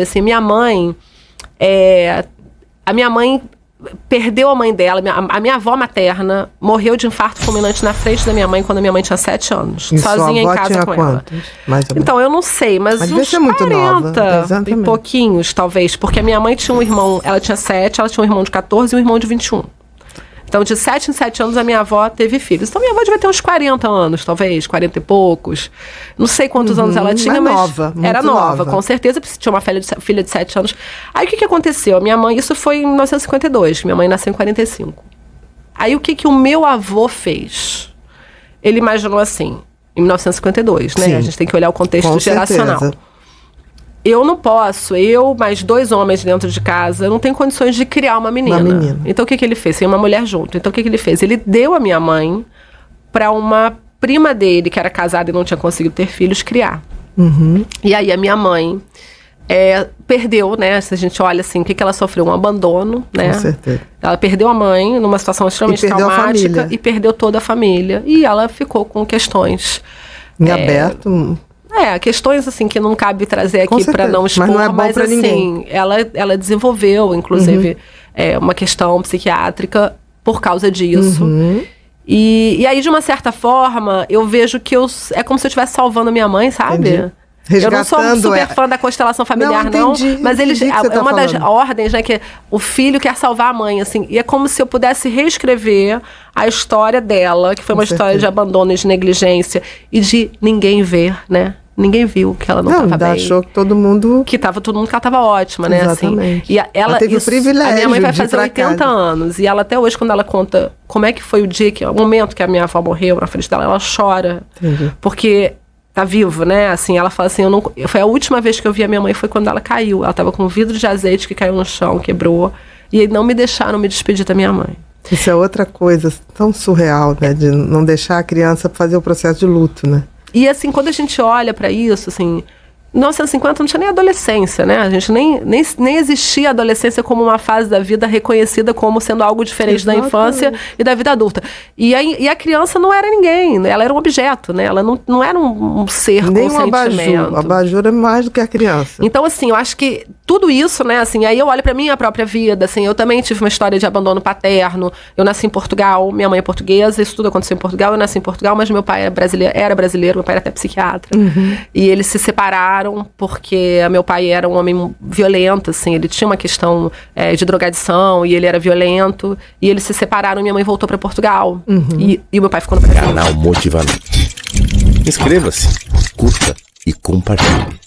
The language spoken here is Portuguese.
Assim, minha mãe, a minha mãe perdeu a mãe dela, a minha avó materna morreu de infarto fulminante na frente da minha mãe quando a minha mãe tinha 7 anos, E sozinha em sua avó casa tinha com quantos? ela. Mais ou menos. Então, eu não sei, mas devia uns ser muito 40 nova, exatamente. e pouquinhos, talvez, porque a minha mãe tinha um irmão, ela tinha 7, ela tinha um irmão de 14 e um irmão de 21. Então, de 7 em 7 anos, a minha avó teve filhos. Então, minha avó devia ter uns 40 anos, talvez, 40 e poucos. Não sei quantos anos ela tinha, mas nova, muito era nova, nova. com certeza. Tinha uma filha de 7 anos. Aí, o que aconteceu? A minha mãe, isso foi em 1952, minha mãe nasceu em 45. Aí, o que o meu avô fez? Ele imaginou assim, em 1952, né? Sim. A gente tem que olhar o contexto Com geracional. certeza. Eu não posso, mais 2 homens dentro de casa, eu não tenho condições de criar uma menina. Então, o que ele fez? Tem uma mulher junto. Então, o que ele fez? Ele deu a minha mãe para uma prima dele, que era casada e não tinha conseguido ter filhos, criar. Uhum. E aí, a minha mãe perdeu, né? Se a gente olha assim, o que ela sofreu? Um abandono, né? Com certeza. Ela perdeu a mãe numa situação extremamente perdeu a traumática família. e perdeu toda a família. E ela ficou com questões... Em aberto. Questões assim que não cabe trazer Com aqui para certeza, não expor, mas não é bom pra assim, ninguém. ela desenvolveu, inclusive, uma questão psiquiátrica por causa disso. E aí, de uma certa forma, eu vejo que é como se eu estivesse salvando a minha mãe, sabe? Entendi. Eu não sou Resgatando super fã da constelação familiar, Não, entendi, mas entendi o que você é tá uma das falando. ordens, né, que o filho quer salvar a mãe, assim, e é como se eu pudesse reescrever a história dela, que foi Com uma história de certeza. abandono e de negligência, e de ninguém ver, né? Ninguém viu que ela não estava ainda bem. achou que todo mundo... Que tava todo mundo que ela tava ótima, né? Exatamente. Assim. E Ela teve o privilégio a minha mãe vai de ir fazer pra 80 casa. anos. E ela até hoje, quando ela conta como é que foi o momento que a minha avó morreu na frente dela, ela chora. Entendi. Porque tá vivo, né? Assim, ela fala assim, foi a última vez que eu vi a minha mãe foi quando ela caiu. Ela tava com um vidro de azeite que caiu no chão, quebrou. E não me deixaram me despedir da minha mãe. Isso é outra coisa tão surreal, né? De não deixar a criança fazer o processo de luto, né? E assim, quando a gente olha para isso, assim, em 1950 não tinha nem adolescência, né? A gente nem existia a adolescência como uma fase da vida reconhecida como sendo algo diferente da infância e da vida adulta. E a criança não era ninguém, né? Ela era um objeto, né? Ela não era um ser Nem com um abajur. sentimento. O abajur é mais do que a criança. Então, assim, eu acho que tudo isso, né, assim, aí eu olho pra minha própria vida, assim, eu também tive uma história de abandono paterno, eu nasci em Portugal, minha mãe é portuguesa, isso tudo aconteceu em Portugal, eu nasci em Portugal, mas meu pai era brasileiro, meu pai era até psiquiatra, e eles se separaram porque meu pai era um homem violento, assim, ele tinha uma questão de drogadição, e ele era violento, e eles se separaram e minha mãe voltou pra Portugal, e o meu pai ficou no Brasil. Canal Motivamente. Inscreva-se, curta e compartilhe.